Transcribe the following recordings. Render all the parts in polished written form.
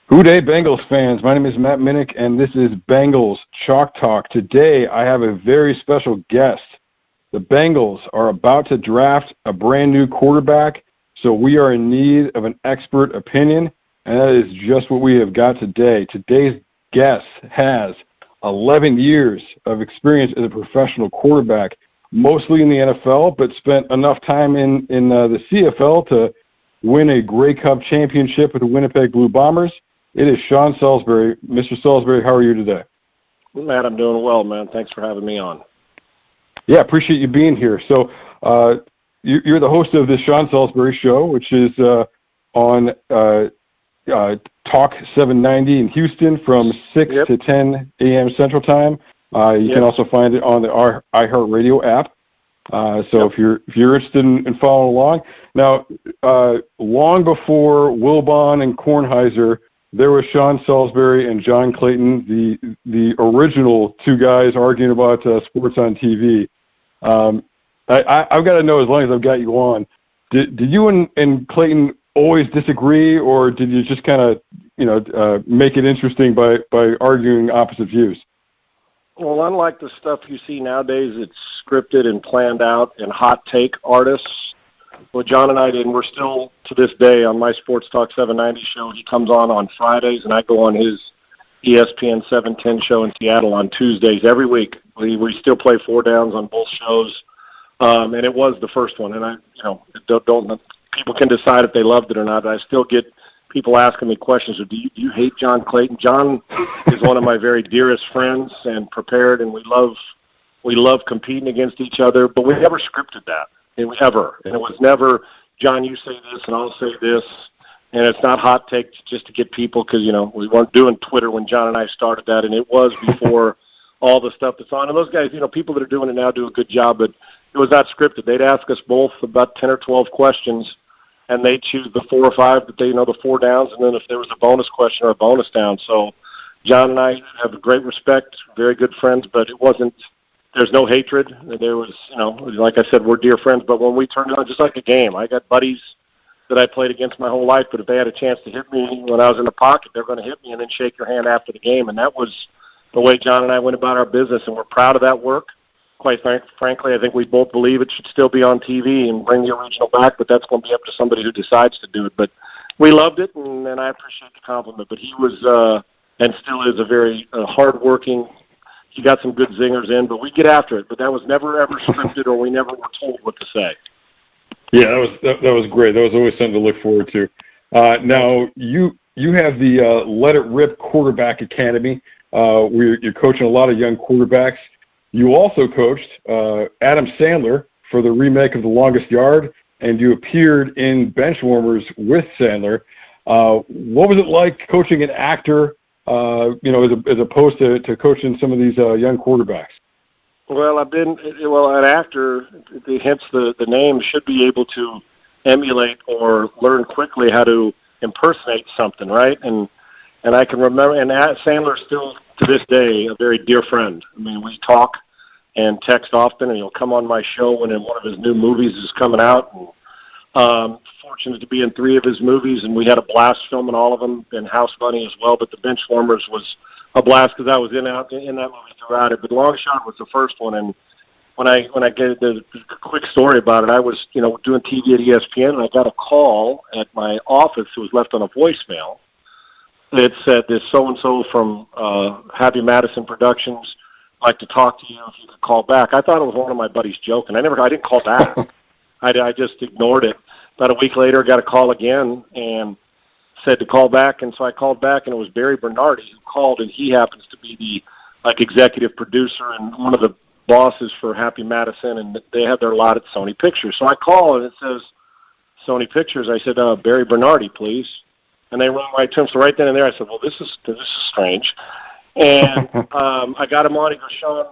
Hooday Bengals fans, my name is Matt Minich, and this is Bengals Chalk Talk. Today I have a very special guest. The Bengals are about to draft a brand new quarterback, so we are in need of an expert opinion, and that is just what we have got today. Today's guest has 11 years of experience as a professional quarterback, mostly in the NFL, but spent enough time in the CFL to win a Grey Cup championship with the Winnipeg Blue Bombers. It is Sean Salisbury. Mr. Salisbury, how are you today? Matt, I'm doing well, man. Thanks for having me on. Yeah, appreciate you being here. So you're the host of the Sean Salisbury Show, which is on Talk 790 in Houston from 6 to 10 a.m. Central Time. You can also find it on the iHeartRadio app. So if you're interested in following along. Now, long before Wilbon and Kornheiser, there was Sean Salisbury and John Clayton, the original two guys arguing about sports on TV. I've got to know, as long as I've got you on, did you and Clayton always disagree, or did you just kind of make it interesting by arguing opposite views? Well, unlike the stuff you see nowadays, it's scripted and planned out and hot take artists. Well, John and I did, and we're still, to this day, on my Sports Talk 790 show. He comes on Fridays, and I go on his ESPN 710 show in Seattle on Tuesdays every week. We still play four downs on both shows, and it was the first one. And don't people can decide if they loved it or not. I still get people asking me questions of, do you hate John Clayton? John is one of my very dearest friends and prepared, and we love competing against each other, but we never scripted that. Ever. And it was never, John, you say this and I'll say this. And it's not hot take just to get people, because, we weren't doing Twitter when John and I started that, and it was before all the stuff that's on. And those guys, people that are doing it now do a good job, but it was not scripted. They'd ask us both about 10 or 12 questions, and they'd choose the 4 or 5 that they the 4 downs, and then if there was a bonus question or a bonus down. So John and I have great respect, very good friends, but it wasn't, there's no hatred. There was, like I said, we're dear friends, but when we turned it on, just like a game, I got buddies that I played against my whole life, but if they had a chance to hit me when I was in the pocket, they're going to hit me and then shake your hand after the game. And that was the way John and I went about our business, and we're proud of that work. Quite frankly, I think we both believe it should still be on TV and bring the original back, but that's going to be up to somebody who decides to do it. But we loved it, and I appreciate the compliment. But he was and still is a very hard-working. He got some good zingers in, but we get after it. But that was never, ever scripted, or we never were told what to say. Yeah, that was great. That was always something to look forward to. Now, you have the Let It Rip Quarterback Academy, where you're coaching a lot of young quarterbacks. You also coached Adam Sandler for the remake of The Longest Yard, and you appeared in Benchwarmers with Sandler. What was it like coaching an actor, as opposed to coaching some of these young quarterbacks? Well, an actor, hence the name, should be able to emulate or learn quickly how to impersonate something, right? And I can remember, and Sandler's still, to this day, a very dear friend. I mean, we talk and text often, and he'll come on my show when one of his new movies is coming out. And fortunate to be in 3 of his movies, and we had a blast filming all of them, and House Bunny as well. But the Benchwarmers was a blast because I was in that movie throughout it. But Long Shot was the first one, and when I get the quick story about it, I was doing TV at ESPN, and I got a call at my office that was left on a voicemail. It said, "This so and so from Happy Madison Productions like to talk to you if you could call back." I thought it was one of my buddies joking. I didn't call back. I just ignored it. About a week later, I got a call again and said to call back, and so I called back, and it was Barry Bernardi who called, and he happens to be the executive producer and one of the bosses for Happy Madison, and they have their lot at Sony Pictures. So I call, and it says Sony Pictures. I said, Barry Bernardi, please. And they run right to him. So right then and there, I said, well, this is strange. And I got him on. He goes, Sean,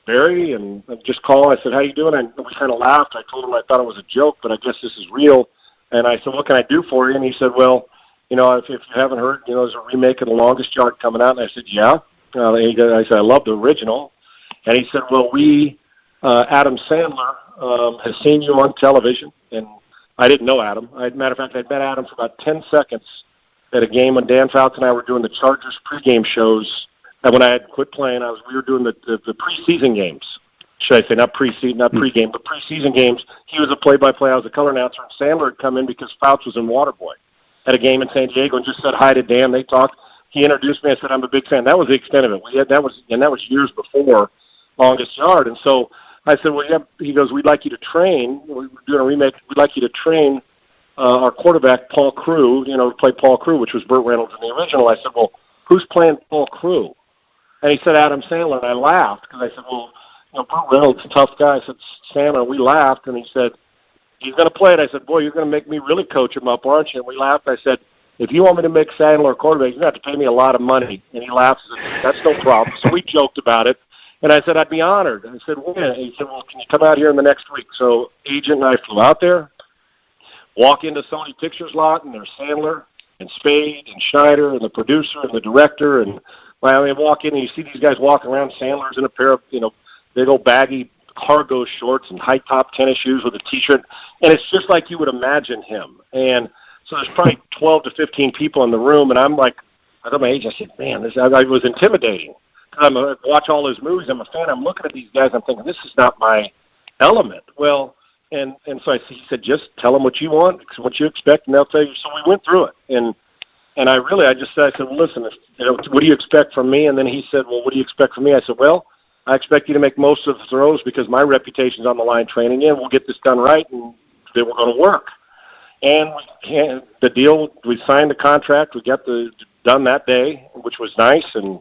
Barry, and I just called. I said, how you doing? And we kind of laughed. I told him I thought it was a joke, but I guess this is real. And I said, what can I do for you? And he said, well, if you haven't heard, there's a remake of The Longest Yard coming out. And I said, yeah. I said, I love the original. And he said, well, Adam Sandler has seen you on television. And I didn't know Adam. Matter of fact, I'd met Adam for about 10 seconds at a game when Dan Fouts and I were doing the Chargers pregame shows. And when I had quit playing, we were doing the preseason games. Should I say not pregame, but preseason games. He was a play-by-play. I was a color announcer, and Sandler had come in because Fouts was in Waterboy at a game in San Diego and just said hi to Dan. They talked. He introduced me. I said, I'm a big fan. That was the extent of it. That was years before Longest Yard. And so I said, well, yeah. He goes, we'd like you to train. We're doing a remake. We'd like you to train our quarterback, Paul Crewe, to play Paul Crewe, which was Burt Reynolds in the original. I said, well, who's playing Paul Crewe? And he said, Adam Sandler. And I laughed because I said, well, Burt Reynolds, a tough guy. I said, Sandler. We laughed, and he said, he's going to play it. I said, boy, you're going to make me really coach him up, aren't you? And we laughed. I said, if you want me to make Sandler a quarterback, you're going to have to pay me a lot of money. And he laughed and said, that's no problem. So we joked about it. And I said, I'd be honored. And I said, when? And he said, well, can you come out here in the next week? So Agent and I flew out there, walk into Sony Pictures lot, and there's Sandler and Spade and Schneider and the producer and the director. And I walk in, and you see these guys walking around. Sandler's in a pair of, big old baggy cargo shorts and high-top tennis shoes with a T-shirt. And it's just like you would imagine him. And so there's probably 12 to 15 people in the room, and I'm like, I told my agent, I said, man, I was intimidating. I watch all his movies. I'm a fan. I'm looking at these guys. I'm thinking, this is not my element. Well, and so he said, just tell them what you want, what you expect, and they'll tell you. So we went through it. And I just said, well, listen, what do you expect from me? And then he said, well, what do you expect from me? I said, well, I expect you to make most of the throws because my reputation's on the line training you, and we'll get this done right, and they were going to work. And the deal, we signed the contract. We got done that day, which was nice. And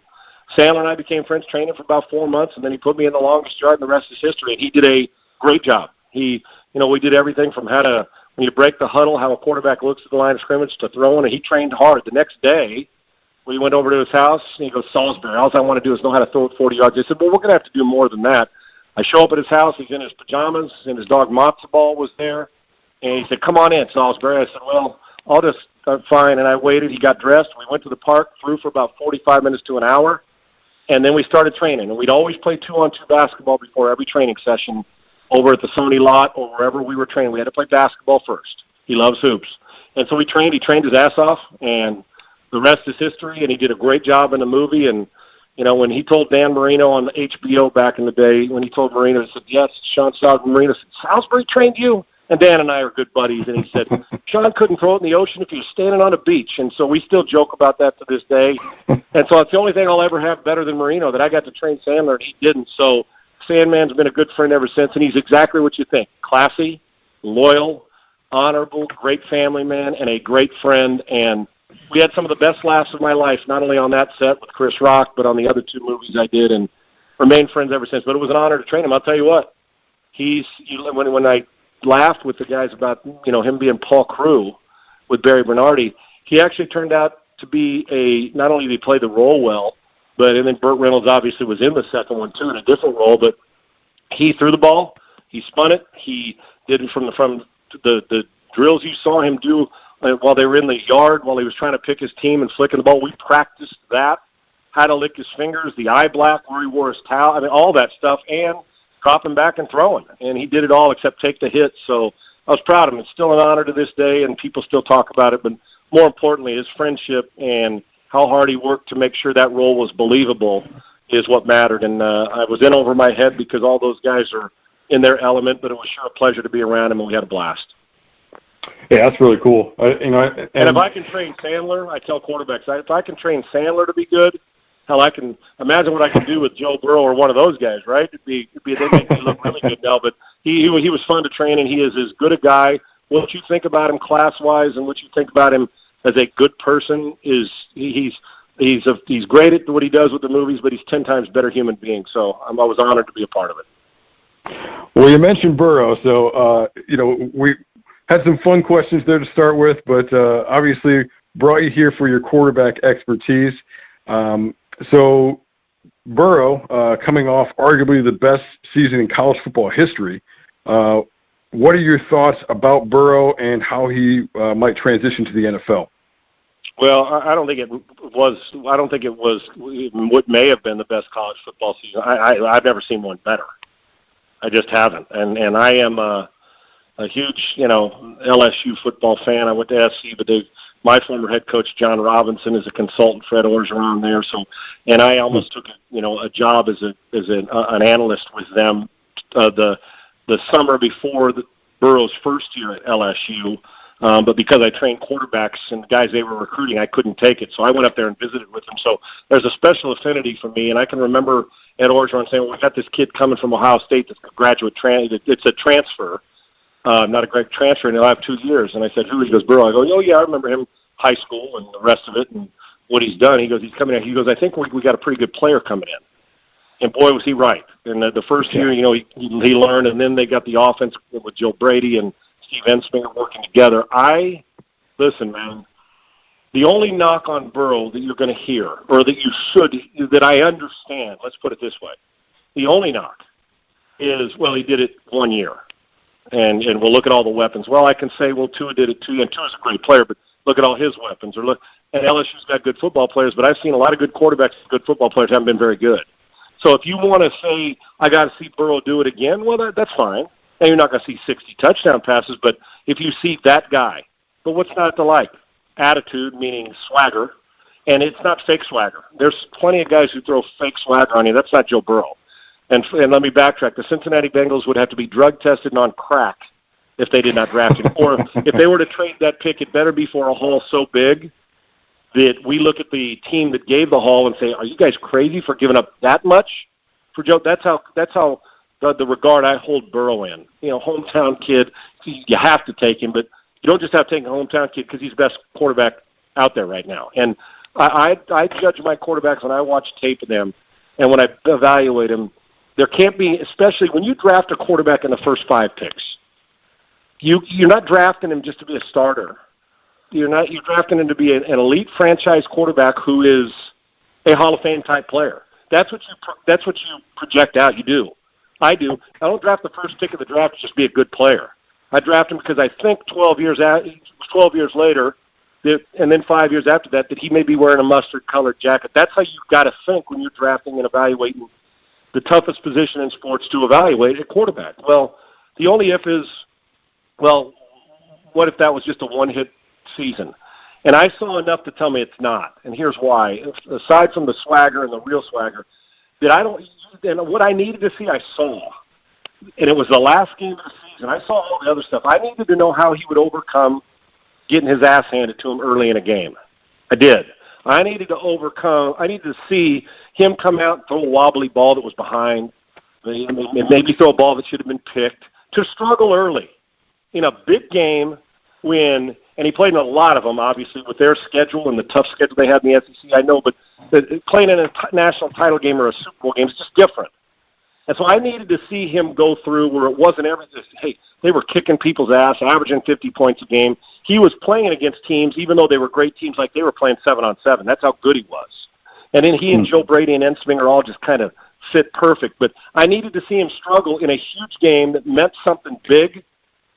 Sandler and I became friends, training for about 4 months, and then he put me in the Longest Yard, and the rest is history. And he did a great job. We did everything from when you break the huddle, how a quarterback looks at the line of scrimmage, to throwing, and he trained hard. The next day, we went over to his house, and he goes, Salisbury, all I want to do is know how to throw it 40 yards. I said, well, we're going to have to do more than that. I show up at his house. He's in his pajamas, and his dog Matzo Ball was there. And he said, come on in, Salisbury. I said, well, I'll just fine. And I waited. He got dressed. We went to the park, threw for about 45 minutes to an hour, and then we started training. And we'd always play 2-on-2 basketball before every training session over at the Sony lot or wherever we were training. We had to play basketball first. He loves hoops. And so we trained. He trained his ass off, and the rest is history. And he did a great job in the movie. And, when he told Dan Marino on HBO back in the day, when he told Marino, he said, yes, Sean Salisbury. Marino said, Salisbury trained you? And Dan and I are good buddies, and he said, Sean couldn't throw it in the ocean if he was standing on a beach. And so we still joke about that to this day. And so it's the only thing I'll ever have better than Marino, that I got to train Sandler, and he didn't. So Sandman's been a good friend ever since, and he's exactly what you think. Classy, loyal, honorable, great family man, and a great friend. And we had some of the best laughs of my life, not only on that set with Chris Rock, but on the other 2 movies I did, and remained friends ever since. But it was an honor to train him. I'll tell you what, when I laughed with the guys about him being Paul Crewe with Barry Bernardi, he actually turned out to be not only did he play the role well, but and then Burt Reynolds obviously was in the second one too in a different role, but he threw the ball, he spun it, he did it from the drills you saw him do while they were in the yard, while he was trying to pick his team and flicking the ball. We practiced that, how to lick his fingers, the eye black where he wore his towel, all that stuff, and dropping back and throwing. And he did it all except take the hits. So I was proud of him. It's still an honor to this day, and people still talk about it. But more importantly, his friendship and how hard he worked to make sure that role was believable is what mattered. And I was in over my head because all those guys are in their element, but it was sure a pleasure to be around him, and we had a blast. Yeah, that's really cool. And if I can train Sandler, I tell quarterbacks, if I can train Sandler to be good, hell, I can imagine what I can do with Joe Burrow or one of those guys, right? They make me look really good now. But he was fun to train, and he is as good a guy. What you think about him class-wise and what you think about him as a good person is he's great at what he does with the movies, but he's 10 times better human being. So I was honored to be a part of it. Well, you mentioned Burrow, so we had some fun questions there to start with, but obviously brought you here for your quarterback expertise. So Burrow, coming off arguably the best season in college football history, what are your thoughts about Burrow and how he might transition to the NFL? Well, I don't think it was. I don't think it was what may have been the best college football season. I've never seen one better. I just haven't. And I am a huge, LSU football fan. I went to SC, but they've my former head coach, John Robinson, is a consultant. Fred Orgeron there. So, and I almost took a job as an analyst with them the summer before Burrow's first year at LSU. But because I trained quarterbacks and the guys they were recruiting, I couldn't take it. So I went up there and visited with them. So there's a special affinity for me. And I can remember Ed Orgeron saying, well, we got this kid coming from Ohio State that's a graduate it's a transfer, not a great transfer, and he'll have 2 years. And I said, who? He goes, Burrow. I go, oh, yeah, I remember him, high school and the rest of it and what he's done. He goes, he's coming in. He goes, I think we got a pretty good player coming in. And boy, was he right. And the first year, he learned, and then they got the offense with Joe Brady and Steve Ensminger working together. Listen, man, the only knock on Burrow that you're going to hear, or that I understand, let's put it this way, the only knock is, well, he did it 1 year. And we'll look at all the weapons. Well, I can say, well, Tua did it 2 years, and Tua's a great player, but look at all his weapons. And LSU's got good football players, but I've seen a lot of good quarterbacks and good football players haven't been very good. So if you want to say, I got to see Burrow do it again, well, that's fine. And you're not going to see 60 touchdown passes, but if you see that guy, but what's not to like? Attitude, meaning swagger, and it's not fake swagger. There's plenty of guys who throw fake swagger on you. That's not Joe Burrow. And let me backtrack. The Cincinnati Bengals would have to be drug tested and on crack if they did not draft him. Or if they were to trade that pick, it better be for a haul so big that we look at the team that gave the haul and say, are you guys crazy for giving up that much for Joe? That's how the regard I hold Burrow in. Hometown kid, you have to take him, but you don't just have to take a hometown kid because he's the best quarterback out there right now. And I judge my quarterbacks when I watch tape of them, and when I evaluate them, there can't be, especially when you draft a quarterback in the first 5 picks, you're not drafting him just to be a starter. You're drafting him to be an elite franchise quarterback who is a Hall of Fame type player. That's what you project out. You do. I do. I don't draft the first pick of the draft to just be a good player. I draft him because I think 12 years later, and then 5 years after that he may be wearing a mustard-colored jacket. That's how you've got to think when you're drafting and evaluating the toughest position in sports to evaluate, a quarterback. Well, the only if is, well, what if that was just a one-hit season? And I saw enough to tell me it's not, and here's why. Aside from the swagger and the real swagger, and what I needed to see, I saw. And it was the last game of the season. I saw all the other stuff. I needed to know how he would overcome getting his ass handed to him early in a game. I did. I needed to see him come out and throw a wobbly ball that was behind, maybe throw a ball that should have been picked, to struggle early in a big game and he played in a lot of them, obviously, with their schedule and the tough schedule they had in the SEC, I know, but playing in a national title game or a Super Bowl game is just different. And so I needed to see him go through where it wasn't everything. Hey, they were kicking people's ass, averaging 50 points a game. He was playing against teams, even though they were great teams, like they were playing 7-on-7. That's how good he was. And then he and Joe Brady and Ensminger all just kind of fit perfect. But I needed to see him struggle in a huge game that meant something big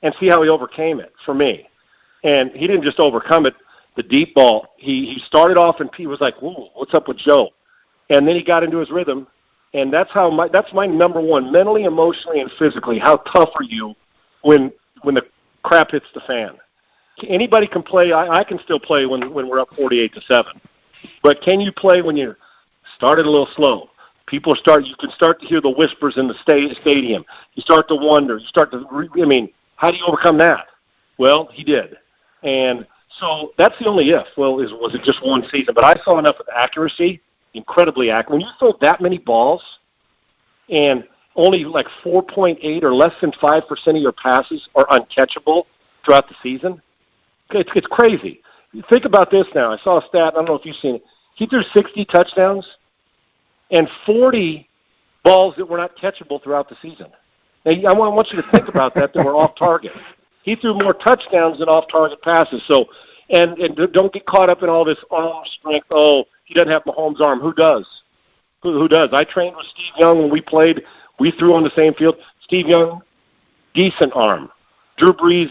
and see how he overcame it for me. And he didn't just overcome it. The deep ball, he started off and he was like, "Ooh, what's up with Joe?" And then he got into his rhythm. And that's my number one, mentally, emotionally, and physically. How tough are you when the crap hits the fan? Anybody can play. I can still play when we're up 48-7. But can you play when you started a little slow? You can start to hear the whispers in the stadium. You start to wonder. How do you overcome that? Well, he did. And so that's the only if. Well, was it just one season? But I saw enough of accuracy. Incredibly accurate. When you throw that many balls and only like 4.8 or less than 5% of your passes are uncatchable throughout the season, it's crazy. Think about this now. I saw a stat. I don't know if you've seen it. He threw 60 touchdowns and 40 balls that were not catchable throughout the season. Now, I want you to think about that were off target. He threw more touchdowns than off-target passes. So, and don't get caught up in all this arm strength. Oh, he doesn't have Mahomes' arm. Who does? Who does? I trained with Steve Young when we played. We threw on the same field. Steve Young, decent arm. Drew Brees,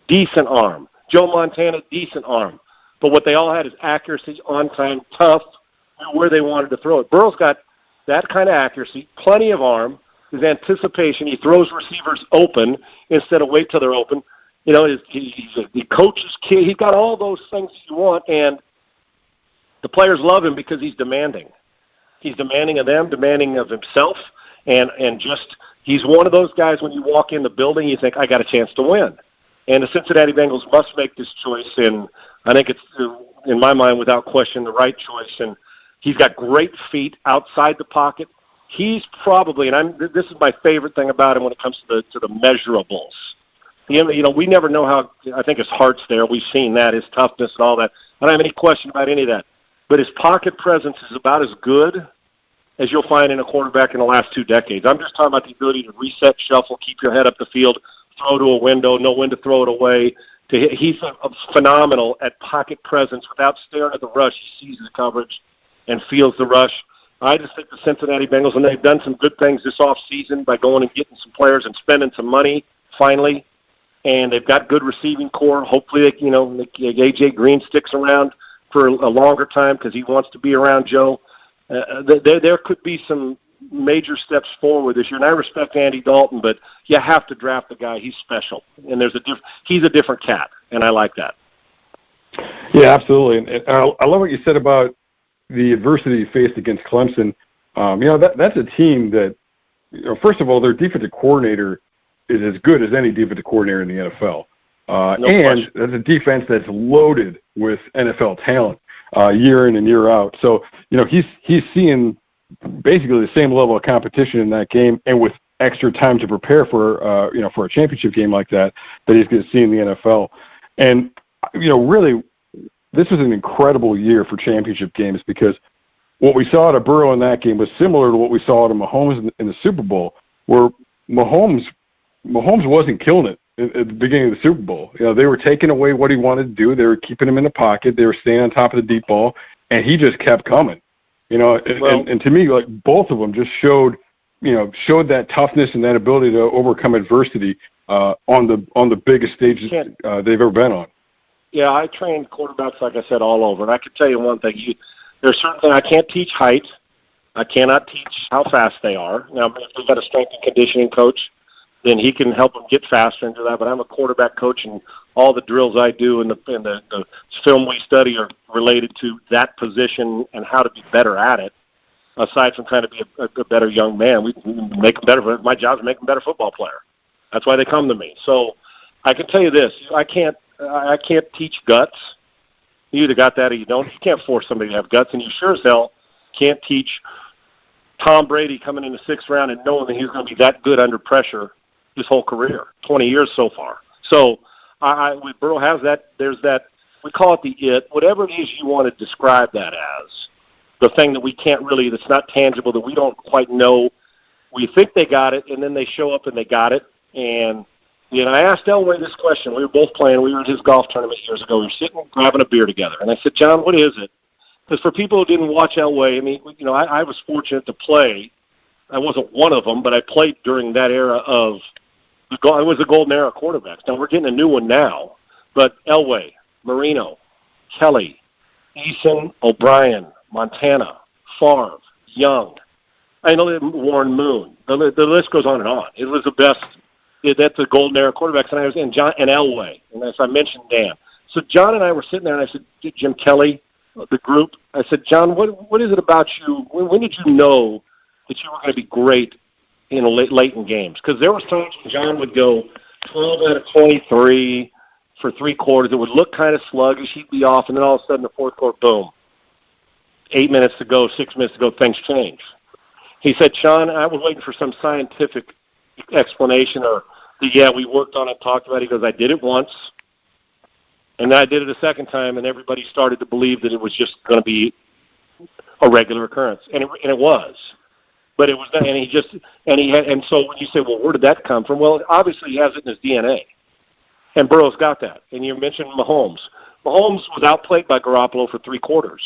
decent arm. Joe Montana, decent arm. But what they all had is accuracy, on time, tough, knew where they wanted to throw it. Burrow's got that kind of accuracy, plenty of arm, his anticipation. He throws receivers open instead of wait till they're open. He coaches kid. He's got all those things you want, and the players love him because he's demanding. He's demanding of them, demanding of himself, and just he's one of those guys when you walk in the building, you think, I got a chance to win. And the Cincinnati Bengals must make this choice, and I think it's, in my mind, without question, the right choice. And he's got great feet outside the pocket. He's probably, and this is my favorite thing about him when it comes to the measurables. We never know how, I think his heart's there. We've seen that, his toughness and all that. I don't have any question about any of that. But his pocket presence is about as good as you'll find in a quarterback in the last 2 decades. I'm just talking about the ability to reset, shuffle, keep your head up the field, throw to a window, know when to throw it away. He's phenomenal at pocket presence without staring at the rush. He sees the coverage and feels the rush. I just think the Cincinnati Bengals, and they've done some good things this offseason by going and getting some players and spending some money finally, and they've got good receiving core. Hopefully, A.J. Green sticks around for a longer time because he wants to be around Joe. There could be some major steps forward this year, and I respect Andy Dalton, but you have to draft the guy. He's special, and he's a different cat, and I like that. Yeah, absolutely. And I love what you said about the adversity you faced against Clemson. That's a team that, first of all, their defensive coordinator is as good as any defensive coordinator in the NFL. And that's a defense that's loaded with NFL talent year in and year out. So, he's seeing basically the same level of competition in that game, and with extra time to prepare for a championship game like that he's going to see in the NFL. And, really, this was an incredible year for championship games because what we saw out of Burrow in that game was similar to what we saw out of Mahomes in the Super Bowl, where Mahomes wasn't killing it at the beginning of the Super Bowl. They were taking away what he wanted to do. They were keeping him in the pocket. They were staying on top of the deep ball, and he just kept coming. And to me, like, both of them just showed that toughness and that ability to overcome adversity on the biggest stages they've ever been on. Yeah, I trained quarterbacks, like I said, all over, and I can tell you one thing: there's certain things I can't teach height. I cannot teach how fast they are. Now, if they've got a strength and conditioning coach, then he can help them get faster into that. But I'm a quarterback coach, and all the drills I do and the film we study are related to that position and how to be better at it. Aside from trying to be a better young man, we make them better. My job is to make them a better football player. That's why they come to me. So I can tell you this: I can't teach guts. You either got that or you don't. You can't force somebody to have guts, and you sure as hell can't teach Tom Brady coming in the 6th round and knowing that he's going to be that good under pressure his whole career, 20 years so far. So with Burrow has that. There's that. We call it the it. Whatever it is you want to describe that as, the thing that we can't really, that's not tangible, that we don't quite know. We think they got it, and then they show up and they got it. And I asked Elway this question. We were both playing. We were at his golf tournament years ago. We were sitting grabbing a beer together. And I said, John, what is it? Because for people who didn't watch Elway, I was fortunate to play. I wasn't one of them, but I played during that era of it was the golden era quarterbacks. Now, we're getting a new one now. But Elway, Marino, Kelly, Eason, O'Brien, Montana, Favre, Young, I know Warren Moon. The list goes on and on. It was the best. That's the golden era quarterbacks, and John and Elway, and as I mentioned, Dan. So John and I were sitting there, and I said, Jim Kelly, the group. I said, John, what is it about you? When did you know that you were going to be great late in games? Because there was times when John would go 12 out of 23 for 3 quarters. It would look kind of sluggish. He'd be off, and then all of a sudden, the 4th quarter, boom. 8 minutes to go, 6 minutes to go, things change. He said, Sean, I was waiting for some scientific explanation or, we worked on it, talked about it. He goes, I did it once, and then I did it a second time, and everybody started to believe that it was just going to be a regular occurrence, and it was. But it was not, and so when you say, well, where did that come from? Well, obviously he has it in his DNA, and Burrow's got that. And you mentioned Mahomes. Mahomes was outplayed by Garoppolo for 3 quarters.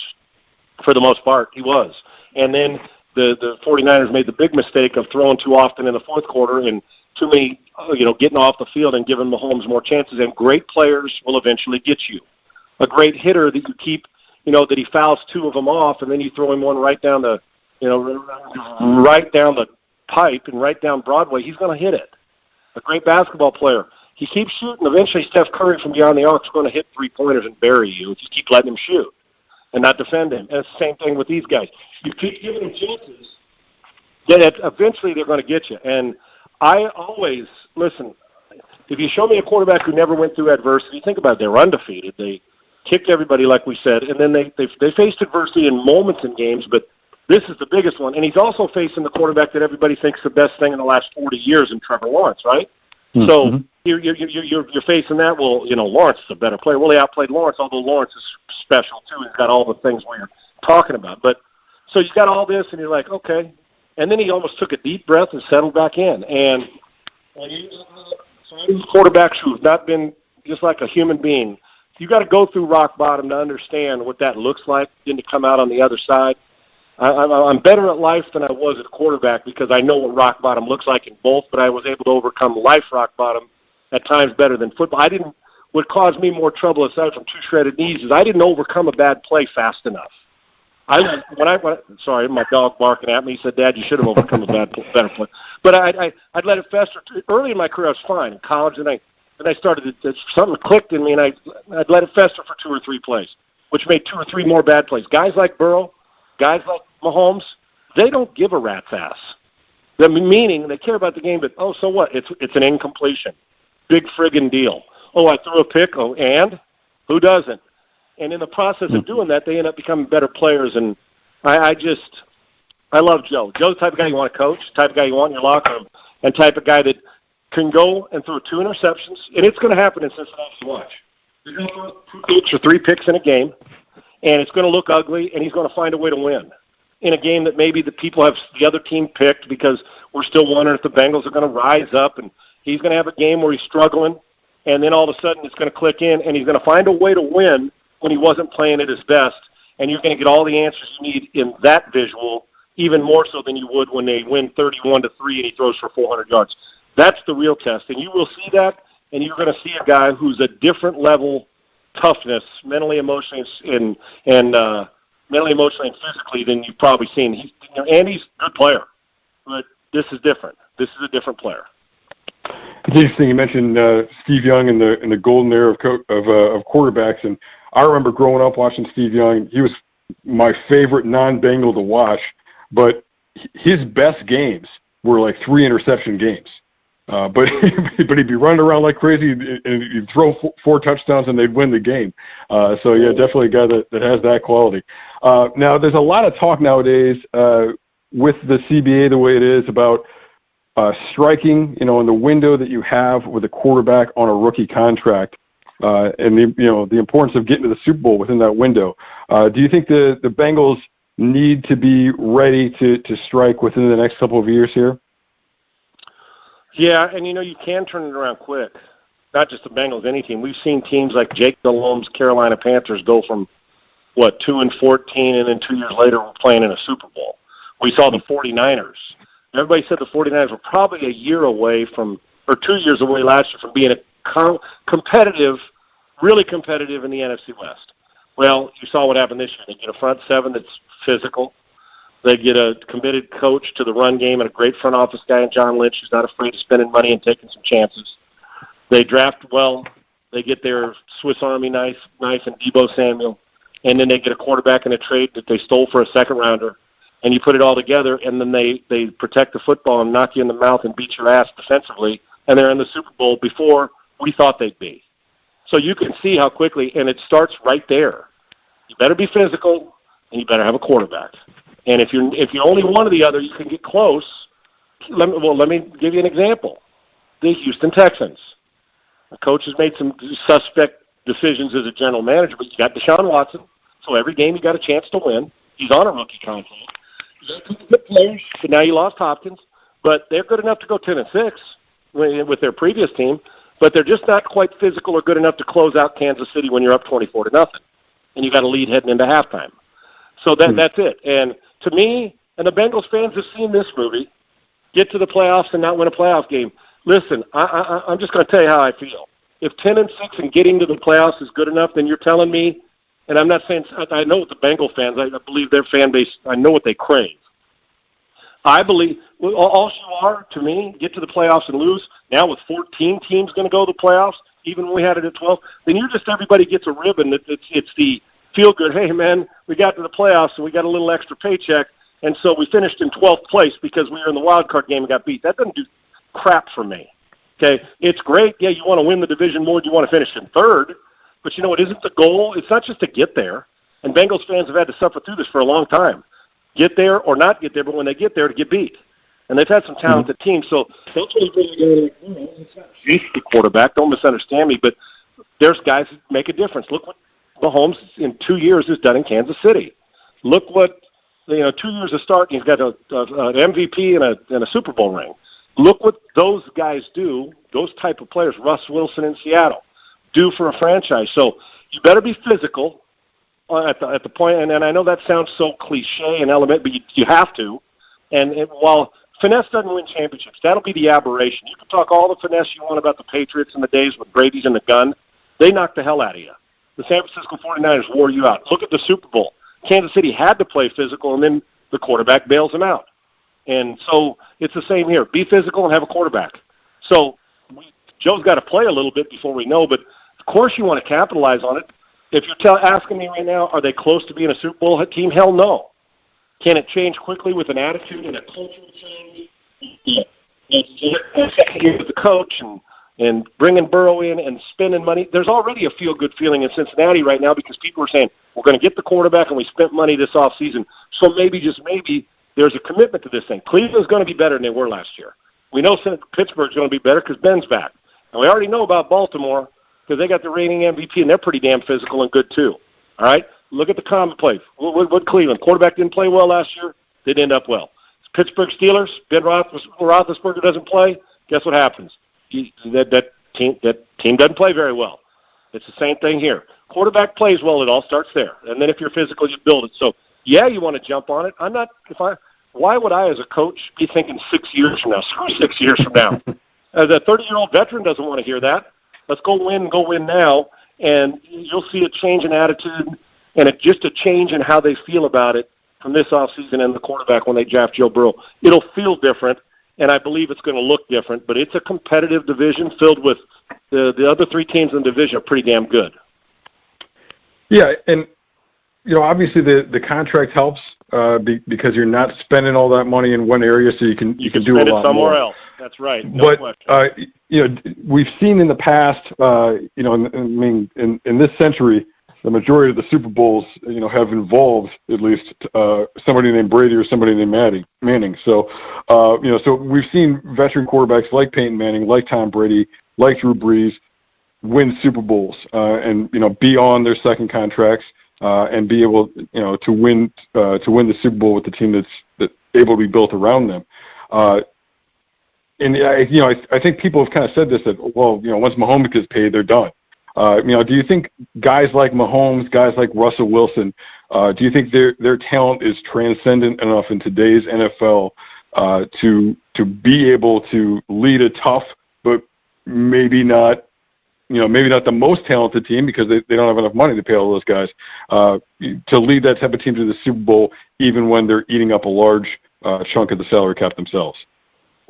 For the most part, he was. And then the 49ers made the big mistake of throwing too often in the 4th quarter and too many, getting off the field and giving Mahomes more chances. And great players will eventually get you. A great hitter that you keep, that he fouls 2 of them off, and then you throw him one right down the pipe and right down Broadway, he's going to hit it. A great basketball player, he keeps shooting. Eventually, Steph Curry from beyond the arc is going to hit three-pointers and bury you if you keep letting him shoot and not defend him. And it's the same thing with these guys. You keep giving them chances, then eventually they're going to get you. And I always, listen, if you show me a quarterback who never went through adversity, think about it, they were undefeated. They kicked everybody, like we said, and then they faced adversity in moments in games, but this is the biggest one. And he's also facing the quarterback that everybody thinks the best thing in the last 40 years in Trevor Lawrence, right? Mm-hmm. So you're facing that. Well, Lawrence is a better player. Well, he outplayed Lawrence, although Lawrence is special too. He's got all the things we're talking about. But so you got all this, and you're like, okay. And then he almost took a deep breath and settled back in. And quarterbacks who have not been just like a human being, you got to go through rock bottom to understand what that looks like, then to come out on the other side. I'm better at life than I was at quarterback because I know what rock bottom looks like in both, but I was able to overcome life rock bottom at times better than football. What caused me more trouble aside from two shredded knees is I didn't overcome a bad play fast enough. Sorry, my dog barking at me. He said, "Dad, you should have overcome a better play." But I'd let it fester. Early in my career, I was fine in college, and I started something clicked in me, and I'd let it fester for 2 or 3 plays, which made 2 or 3 more bad plays. Guys like Burrow, guys like Mahomes, they don't give a rat's ass. Meaning they care about the game, but so what? It's an incompletion. Big friggin' deal. Oh, I threw a pick. Oh, and who doesn't? And in the process of doing that, they end up becoming better players. And I love Joe. Joe's the type of guy you want to coach, type of guy you want in your locker room, and type of guy that can go and throw 2 interceptions. And it's going to happen in Cincinnati. Watch. They're going to throw 2 picks or 3 picks in a game, and it's going to look ugly, and he's going to find a way to win in a game that maybe the people have the other team picked because we're still wondering if the Bengals are going to rise up, and he's going to have a game where he's struggling, and then all of a sudden it's going to click in, and he's going to find a way to win when he wasn't playing at his best, and you're going to get all the answers you need in that visual, even more so than you would when they win 31-3 and he throws for 400 yards. That's the real test, and you will see that, and you're going to see a guy who's a different level toughness, mentally, emotionally, and physically than you've probably seen. Andy's a good player, but this is different. This is a different player. It's interesting you mentioned Steve Young in the golden era of quarterbacks, and I remember growing up watching Steve Young. He was my favorite non-Bengal to watch, but his best games were like 3 interception games. But he'd be running around like crazy, and he'd throw 4 touchdowns, and they'd win the game. So yeah, definitely a guy that has that quality. Now, there's a lot of talk nowadays with the CBA the way it is about striking, in the window that you have with a quarterback on a rookie contract, and the importance of getting to the Super Bowl within that window. Do you think the Bengals need to be ready to strike within the next couple of years here? Yeah, and you can turn it around quick. Not just the Bengals, any team. We've seen teams like Jake Delhomme's Carolina Panthers go from 2-14, and then 2 years later we're playing in a Super Bowl. We saw the 49ers. Everybody said the 49ers were probably a year away or 2 years away last year from being a competitive, really competitive in the NFC West. Well, you saw what happened this year. They get a front 7 that's physical. They get a committed coach to the run game and a great front office guy in John Lynch who's not afraid of spending money and taking some chances. They draft well. They get their Swiss Army knife and Deebo Samuel, and then they get a quarterback in a trade that they stole for a second-rounder. And you put it all together, and then they protect the football and knock you in the mouth and beat your ass defensively, and they're in the Super Bowl before we thought they'd be. So you can see how quickly, and it starts right there. You better be physical, and you better have a quarterback. And if you're only one or the other, you can get close. Let me give you an example. The Houston Texans. The coach has made some suspect decisions as a general manager, but you got Deshaun Watson, so every game you got a chance to win. He's on a rookie contract. You got a couple good players, but now you lost Hopkins, but they're good enough to go 10-6 with their previous team, but they're just not quite physical or good enough to close out Kansas City when you're up 24-0, and you got a lead heading into halftime. So that's it. And to me, and the Bengals fans have seen this movie, get to the playoffs and not win a playoff game. Listen, I'm just going to tell you how I feel. If 10-6 and getting to the playoffs is good enough, then you're telling me, and I'm not saying, I know what the Bengal fans, I believe their fan base, I know what they crave. I believe all you are, to me, get to the playoffs and lose. Now with 14 teams going to go to the playoffs, even when we had it at 12, then you're just everybody gets a ribbon. It's the feel-good, hey, man, we got to the playoffs and we got a little extra paycheck, and so we finished in 12th place because we were in the wild card game and got beat. That doesn't do crap for me. Okay, it's great. Yeah, you want to win the division more. You want to finish in third, but it isn't the goal. It's not just to get there. And Bengals fans have had to suffer through this for a long time. Get there or not get there, but when they get there, to get beat. And they've had some talented teams, so that's what he's really doing. It's not just the quarterback. Don't misunderstand me, but there's guys that make a difference. Look what Mahomes in 2 years has done in Kansas City. Look what 2 years of starting. He's got an MVP and a Super Bowl ring. Look what those guys do. Those type of players, Russ Wilson in Seattle, do for a franchise. So you better be physical at the point. And I know that sounds so cliche and element, but you have to. And while finesse doesn't win championships, that'll be the aberration. You can talk all the finesse you want about the Patriots in the days with Brady's in the gun. They knocked the hell out of you. The San Francisco 49ers wore you out. Look at the Super Bowl. Kansas City had to play physical, and then the quarterback bails them out. And so it's the same here. Be physical and have a quarterback. So Joe's got to play a little bit before we know, but of course you want to capitalize on it. If you're asking me right now, are they close to being a Super Bowl team? Hell no. Can it change quickly with an attitude and a cultural change? With the coach and bringing Burrow in and spending money. There's already a feel-good feeling in Cincinnati right now because people are saying, we're going to get the quarterback and we spent money this offseason. So maybe, just maybe, there's a commitment to this thing. Cleveland's going to be better than they were last year. We know Pittsburgh's going to be better because Ben's back. And we already know about Baltimore because they got the reigning MVP, and they're pretty damn physical and good too. All right? Look at the commonplace. What Cleveland? Quarterback didn't play well last year. Didn't end up well. Pittsburgh Steelers, Ben Roethlisberger doesn't play. Guess what happens? That team doesn't play very well. It's the same thing here. Quarterback plays well, it all starts there. And then if you're physical, you build it. So, yeah, you want to jump on it. Why would I, as a coach, be thinking 6 years from now? Screw 6 years from now. As a 30-year-old veteran doesn't want to hear that. Let's go win now, and you'll see a change in attitude and just a change in how they feel about it from this offseason and the quarterback when they draft Joe Burrow. It'll feel different, and I believe it's going to look different, but it's a competitive division filled with the other three teams in the division are pretty damn good. Yeah, and obviously the contract helps because you're not spending all that money in one area, so you can do a lot more. Spend it somewhere else. That's right. No question. We've seen in the past, in this century, the majority of the Super Bowls, have involved at least somebody named Brady or somebody named Manning. So, so we've seen veteran quarterbacks like Peyton Manning, like Tom Brady, like Drew Brees, win Super Bowls and be on their second contracts and be able to win the Super Bowl with the team that's able to be built around them. And I think people have kind of said this that once Mahomes gets paid, they're done. Do you think guys like Mahomes, guys like Russell Wilson, do you think their talent is transcendent enough in today's NFL to be able to lead a tough but maybe not the most talented team because they don't have enough money to pay all those guys to lead that type of team to the Super Bowl even when they're eating up a large chunk of the salary cap themselves?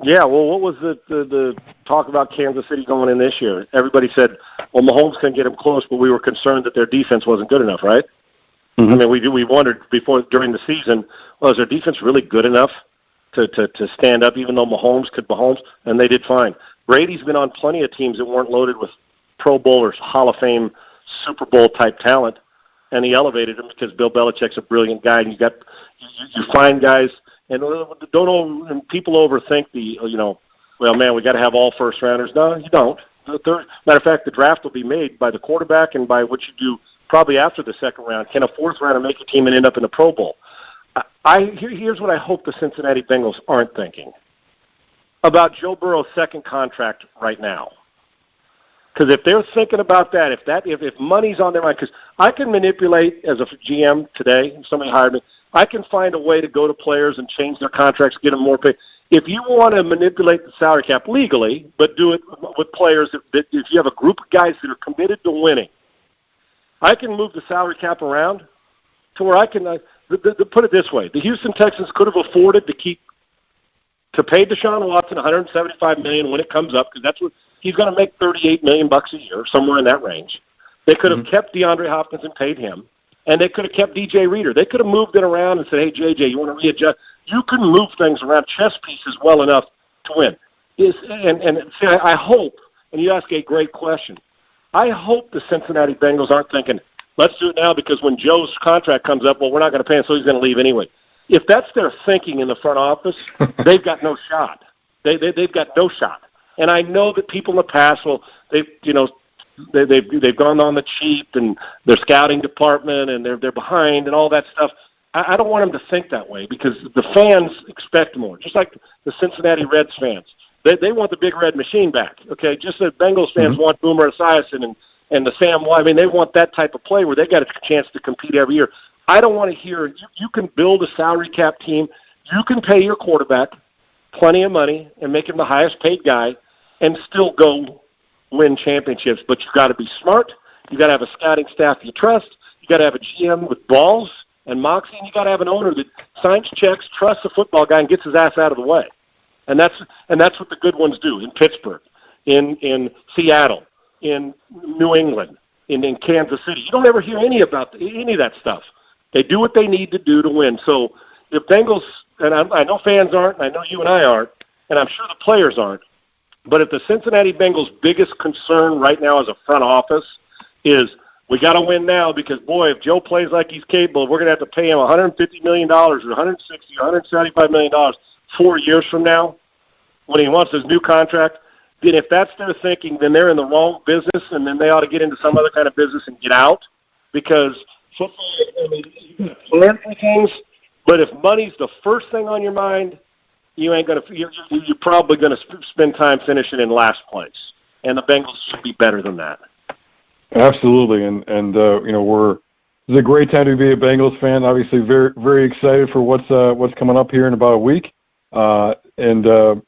Yeah, well, what was the talk about Kansas City going in this year? Everybody said, well, Mahomes can get him close, but we were concerned that their defense wasn't good enough, right? Mm-hmm. I mean, we wondered during the season, is their defense really good enough to stand up even though Mahomes? And they did fine. Brady's been on plenty of teams that weren't loaded with Pro Bowlers, Hall of Fame, Super Bowl type talent, and he elevated them because Bill Belichick's a brilliant guy, and you find guys. And people overthink well, man, we got to have all first rounders. No, you don't. Matter of fact, the draft will be made by the quarterback and by what you do probably after the second round. Can a fourth rounder make a team and end up in the Pro Bowl? Here's what I hope the Cincinnati Bengals aren't thinking about Joe Burrow's second contract right now. Because if they're thinking about that, if money's on their mind, because I can manipulate as a GM today, if somebody hired me, I can find a way to go to players and change their contracts, get them more pay. If you want to manipulate the salary cap legally, but do it with players, if you have a group of guys that are committed to winning, I can move the salary cap around to where I can put it this way. The Houston Texans could have afforded to keep to pay Deshaun Watson $175 million when it comes up, because that's what he's going to make, $38 million a year, somewhere in that range. They could have kept DeAndre Hopkins and paid him, and they could have kept DJ Reader. They could have moved it around and said, "Hey, JJ, you want to readjust?" You can move things around, chess pieces, well enough to win. I hope, and you ask a great question, I hope the Cincinnati Bengals aren't thinking, let's do it now because when Joe's contract comes up, well, we're not going to pay him, so he's going to leave anyway. If that's their thinking in the front office, they've got no shot. They've got no shot. And I know that people in the past, they've gone on the cheap and their scouting department and they're behind and all that stuff. I don't want them to think that way because the fans expect more, just like the Cincinnati Reds fans. They want the big red machine back, okay? Just as Bengals fans want Boomer Esiason and the Sam White. I mean, they want that type of play where they got a chance to compete every year. I don't want to hear you can build a salary cap team. You can pay your quarterback plenty of money and make him the highest paid guy and still go win championships. But you've got to be smart. You've got to have a scouting staff you trust. You've got to have a GM with balls and moxie, and you got to have an owner that signs checks, trusts the football guy, and gets his ass out of the way. And that's what the good ones do in Pittsburgh, in Seattle, in New England, in Kansas City. You don't ever hear any of that stuff. They do what they need to do to win. So if Bengals, and I know fans aren't, and I know you and I aren't, and I'm sure the players aren't, but if the Cincinnati Bengals' biggest concern right now as a front office is we got to win now because, boy, if Joe plays like he's capable, we're going to have to pay him $150 million or $160 or $175 million 4 years from now when he wants his new contract, then if that's their thinking, then they're in the wrong business, and then they ought to get into some other kind of business and get out because football, I mean, you got to plan for things, but if money's the first thing on your mind, you're probably going to spend time finishing in last place, and the Bengals should be better than that. Absolutely, and it's a great time to be a Bengals fan. Obviously, very very excited for what's coming up here in about a week, we're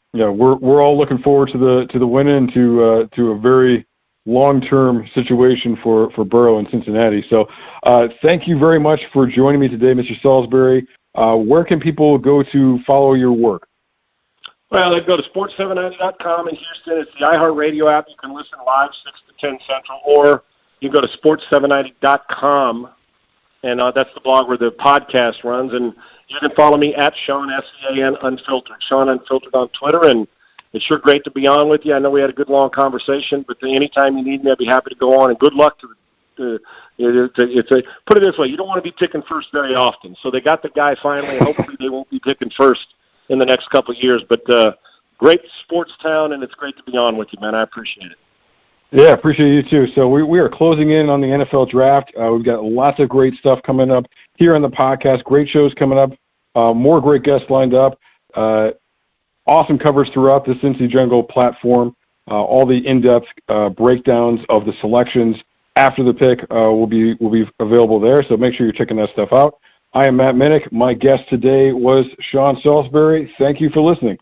all looking forward to the win and to a very long-term situation for Burrow in Cincinnati. So, thank you very much for joining me today, Mr. Salisbury. Where can people go to follow your work? Well, they go to sports790.com in Houston. It's the iHeartRadio app. You can listen live 6 to 10 Central, or you can go to sports790.com, and that's the blog where the podcast runs. And you can follow me at Sean, S-E-A-N, Unfiltered, Sean Unfiltered on Twitter. And it's sure great to be on with you. I know we had a good, long conversation, but anytime you need me, I'd be happy to go on. And good luck to put it this way, you don't want to be picking first very often. So they got the guy finally, and hopefully they won't be picking first in the next couple of years. But great sports town, and it's great to be on with you, man. I appreciate it. Yeah, appreciate you too. So we are closing in on the NFL draft. We've got lots of great stuff coming up here on the podcast. Great shows coming up. More great guests lined up. Awesome coverage throughout the Cincy Jungle platform. All the in-depth breakdowns of the selections after the pick will be available there. So make sure you're checking that stuff out. I am Matt Minich. My guest today was Sean Salisbury. Thank you for listening.